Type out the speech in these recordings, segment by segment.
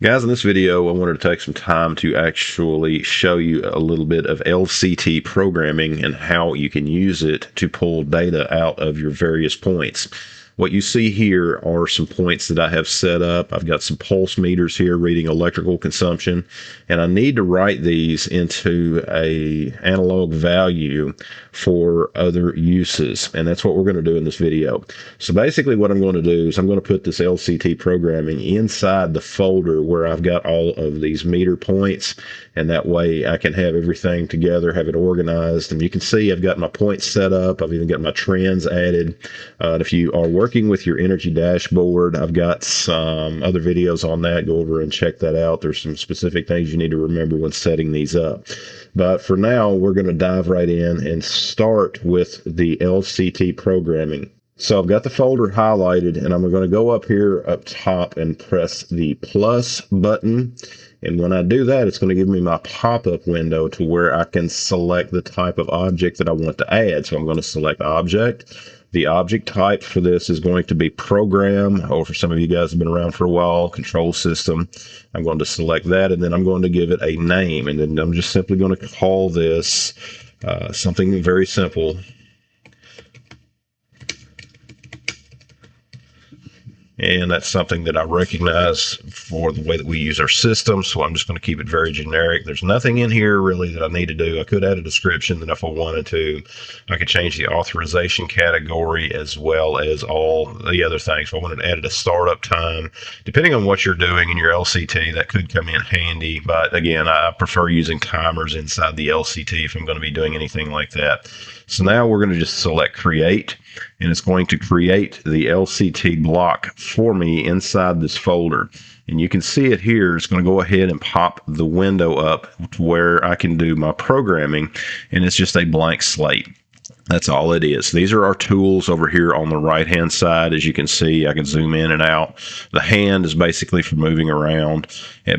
Guys, in this video, I wanted to take some time to actually show you a little bit of LCT programming and how you can use it to pull data out of your various points. What you see here are some points that I have set up. I've got some pulse meters here reading electrical consumption, and I need to write these into an analog value for other uses, and that's what we're going to do in this video. So basically what I'm going to do is I'm going to put this LCT programming inside the folder where I've got all of these meter points, and that way I can have everything together, have it organized. And you can see I've got my points set up. I've even got my trends added. And if you are working with your energy dashboard, I've got some other videos on that. Go over and check that out. There's some specific things you need to remember when setting these up. But for now, we're going to dive right in and start with the LCT programming. So I've got the folder highlighted, and I'm going to go up here up top and press the plus button. And when I do that, it's going to give me my pop-up window to where I can select the type of object that I want to add. So I'm going to select object. The object type for this is going to be program, or for some of you guys who have been around for a while, control system. I'm going to select that, and then I'm going to give it a name. And then I'm just simply going to call this something very simple. And that's something that I recognize for the way that we use our system. So I'm just going to keep it very generic. There's nothing in here really that I need to do. I could add a description, that if I wanted to, I could change the authorization category as well as all the other things. If I wanted to add a startup time, depending on what you're doing in your LCT, that could come in handy. But again, I prefer using timers inside the LCT if I'm going to be doing anything like that. So now we're going to just select create, and it's going to create the LCT block for me inside this folder. And you can see it here. It's going to go ahead and pop the window up to where I can do my programming, and it's just a blank slate. That's all it is. These are our tools over here on the right hand side. As you can see, I can zoom in and out. The hand is basically for moving around.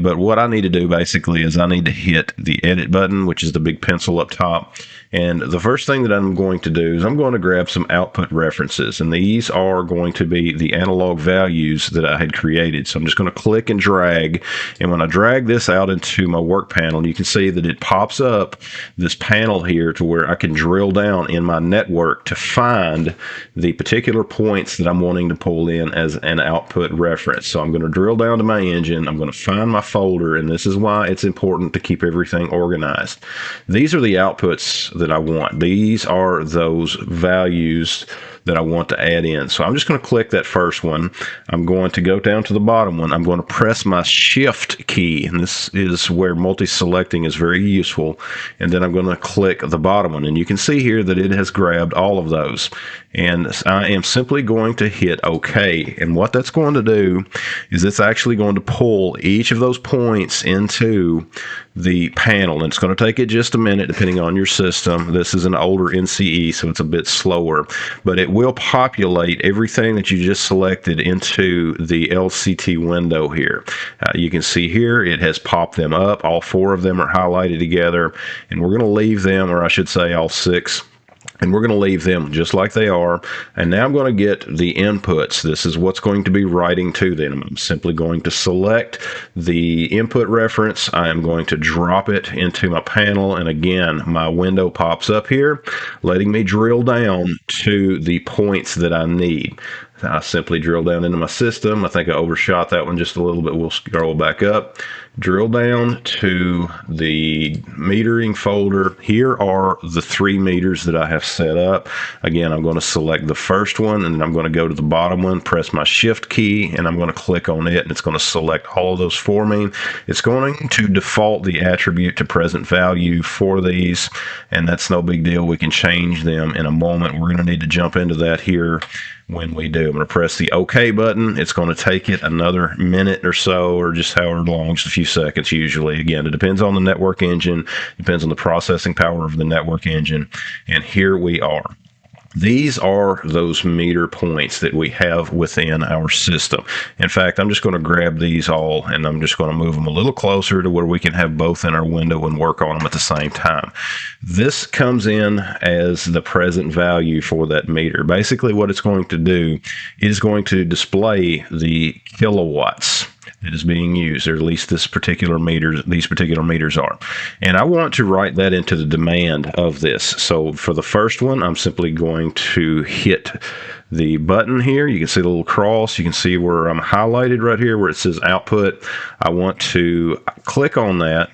But what I need to do basically is I need to hit the edit button, which is the big pencil up top. And the first thing that I'm going to do is I'm going to grab some output references. And these are going to be the analog values that I had created. So I'm just going to click and drag. And when I drag this out into my work panel, you can see that it pops up this panel here to where I can drill down in my network to find the particular points that I'm wanting to pull in as an output reference. So I'm going to drill down to my engine. I'm going to find my folder, and this is why it's important to keep everything organized. These are the outputs that I want. These are those values that I want to add in. So I'm just going to click that first one. I'm going to go down to the bottom one. I'm going to press my shift key, and this is where multi-selecting is very useful. And then I'm going to click the bottom one, and you can see here that it has grabbed all of those. And I am simply going to hit OK. And what that's going to do is it's actually going to pull each of those points into the panel. And it's going to take it just a minute depending on your system. This is an older NCE, so it's a bit slower. But it will populate everything that you just selected into the LCT window here. You can see here it has popped them up. All four of them are highlighted together. And we're going to leave them, or I should say all six. And we're going to leave them just like they are. And now I'm going to get the inputs. This is what's going to be writing to them. I'm simply going to select the input reference. I am going to drop it into my panel. And again, my window pops up here, letting me drill down to the points that I need. I simply drill down into my system. I think I overshot that one just a little bit. We'll scroll back up. Drill down to the metering folder. Here are the 3 meters that I have set up. Again, I'm going to select the first one, and then I'm going to go to the bottom one, press my shift key, and I'm going to click on it, and it's going to select all of those for me. It's going to default the attribute to present value for these, and that's no big deal. We can change them in a moment. We're going to need to jump into that here when we do. I'm going to press the OK button. It's going to take it another minute or so, or just however long, just a few seconds usually. Again, it depends on the network engine, depends on the processing power of the network engine. And here we are. These are those meter points that we have within our system. In fact, I'm just going to grab these all, and I'm just going to move them a little closer to where we can have both in our window and work on them at the same time. This comes in as the present value for that meter. Basically, what it's going to do is going to display the kilowatts that is being used, or at least these particular meters are. And I want to write that into the demand of this. So for the first one, I'm simply going to hit the button here. You can see the little cross. You can see where I'm highlighted right here where it says output. I want to click on that.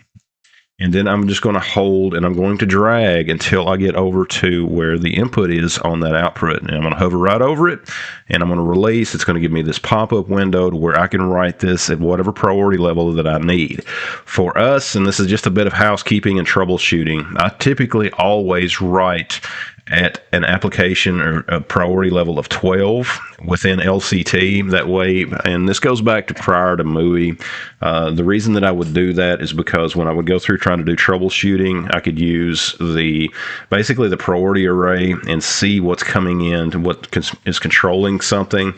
And then I'm just going to hold and I'm going to drag until I get over to where the input is on that output. And I'm going to hover right over it and I'm going to release. It's going to give me this pop-up window to where I can write this at whatever priority level that I need. For us, and this is just a bit of housekeeping and troubleshooting, I typically always write at an application or a priority level of 12 within LCT. That way, and this goes back to prior to MUI. The reason that I would do that is because when I would go through trying to do troubleshooting, I could use basically the priority array and see what's coming in to what is controlling something.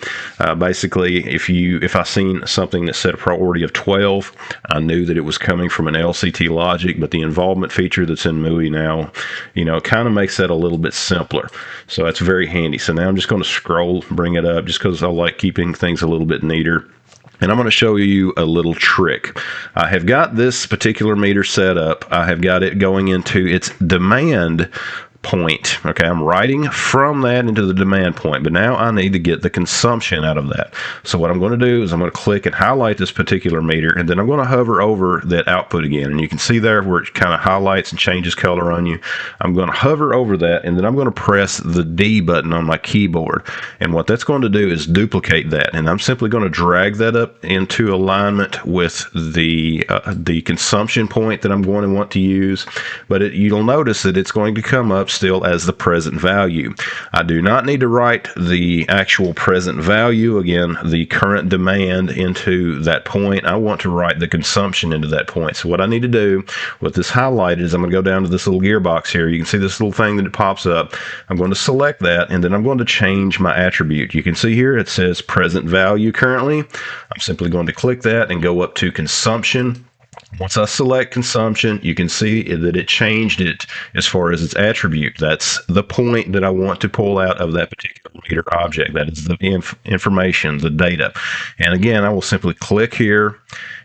Basically, if I seen something that said a priority of 12, I knew that it was coming from an LCT logic, but the involvement feature that's in MUI now, kind of makes that a little bit simpler. So that's very handy. So now I'm just going to scroll, bring it up, just because I like keeping things a little bit neater. And I'm going to show you a little trick. I have got this particular meter set up. I have got it going into its demand point. Okay, I'm writing from that into the demand point, but now I need to get the consumption out of that. So what I'm going to do is I'm going to click and highlight this particular meter, and then I'm going to hover over that output again. And you can see there where it kind of highlights and changes color on you. I'm going to hover over that, and then I'm going to press the D button on my keyboard. And what that's going to do is duplicate that. And I'm simply going to drag that up into alignment with the consumption point that I'm going to want to use. But you'll notice that it's going to come up still as the present value. I do not need to write the actual present value, again, the current demand, into that point. I want to write the consumption into that point. So what I need to do with this highlighted is I'm going to go down to this little gearbox here. You can see this little thing that it pops up. I'm going to select that, and then I'm going to change my attribute. You can see here it says present value currently. I'm simply going to click that and go up to consumption. Once I select consumption, you can see that it changed it as far as its attribute. That's the point that I want to pull out of that particular meter object. That is the information, the data. And again, I will simply click here,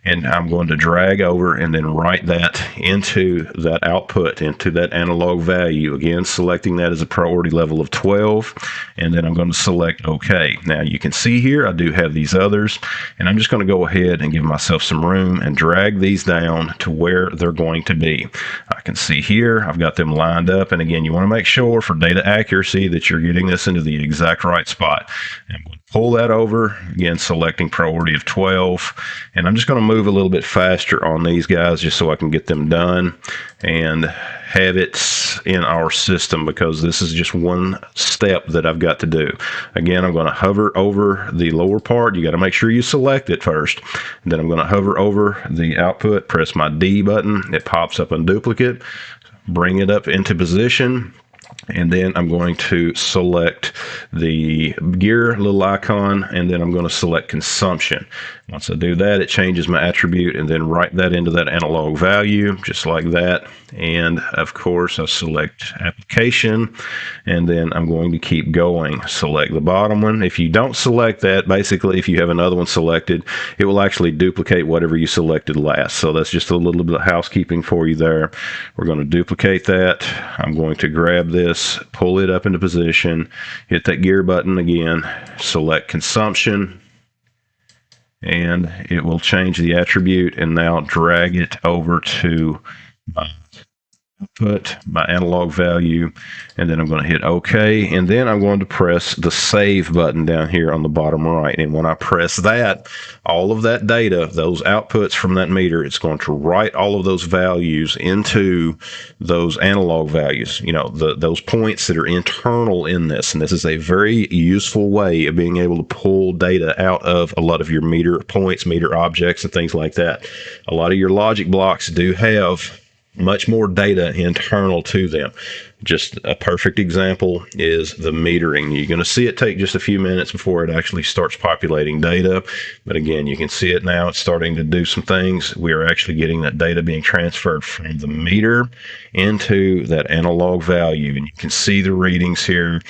and I'm going to drag over and then write that into that output, into that analog value. Again, selecting that as a priority level of 12, and then I'm going to select OK. Now you can see here I do have these others, and I'm just going to go ahead and give myself some room and drag these down to where they're going to be. I can see here I've got them lined up, and again, you want to make sure for data accuracy that you're getting this into the exact right spot. And I'm going to pull that over, again selecting priority of 12, and I'm just going to move a little bit faster on these guys just so I can get them done and have it in our system, because this is just one step that I've got to do. Again, I'm going to hover over the lower part. You got to make sure you select it first. And then I'm going to hover over the output, press my D button. It pops up in duplicate, bring it up into position. And then I'm going to select the gear little icon, and then I'm going to select consumption. Once I do that, it changes my attribute, and then write that into that analog value, just like that. And of course, I select application, and then I'm going to keep going. Select the bottom one. If you don't select that, basically, if you have another one selected, it will actually duplicate whatever you selected last. So that's just a little bit of housekeeping for you there. We're going to duplicate that. I'm going to grab this, pull it up into position, hit that gear button again, select consumption, and it will change the attribute, and now drag it over to my output, my analog value, and then I'm going to hit OK, and then I'm going to press the save button down here on the bottom right. And when I press that, all of that data, those outputs from that meter, it's going to write all of those values into those analog values, those points that are internal in this. And this is a very useful way of being able to pull data out of a lot of your meter points, meter objects, and things like that. A lot of your logic blocks do have much more data internal to them. Just a perfect example is the metering. You're going to see it take just a few minutes before it actually starts populating data. But again, you can see it now. It's starting to do some things. We are actually getting that data being transferred from the meter into that analog value. And you can see the readings here.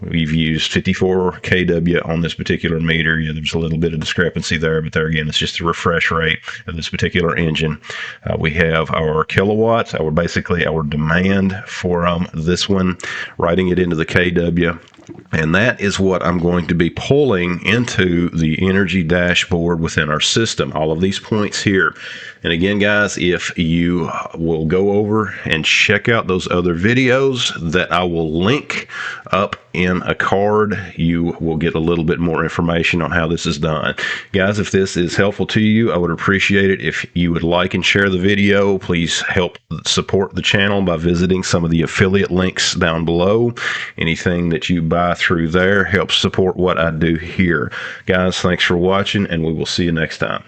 We've used 54 kW on this particular meter. Yeah, there's a little bit of discrepancy there, but there again, it's just the refresh rate of this particular engine. We have our kilowatts, basically our demand for this one, writing it into the kW. And that is what I'm going to be pulling into the energy dashboard within our system. All of these points here. And again, guys, if you will go over and check out those other videos that I will link up in a card, you will get a little bit more information on how this is done. Guys, if this is helpful to you, I would appreciate it if you would like and share the video. Please help support the channel by visiting some of the affiliate links down below. Anything that you buy through there helps support what I do here. Guys, thanks for watching, and we will see you next time.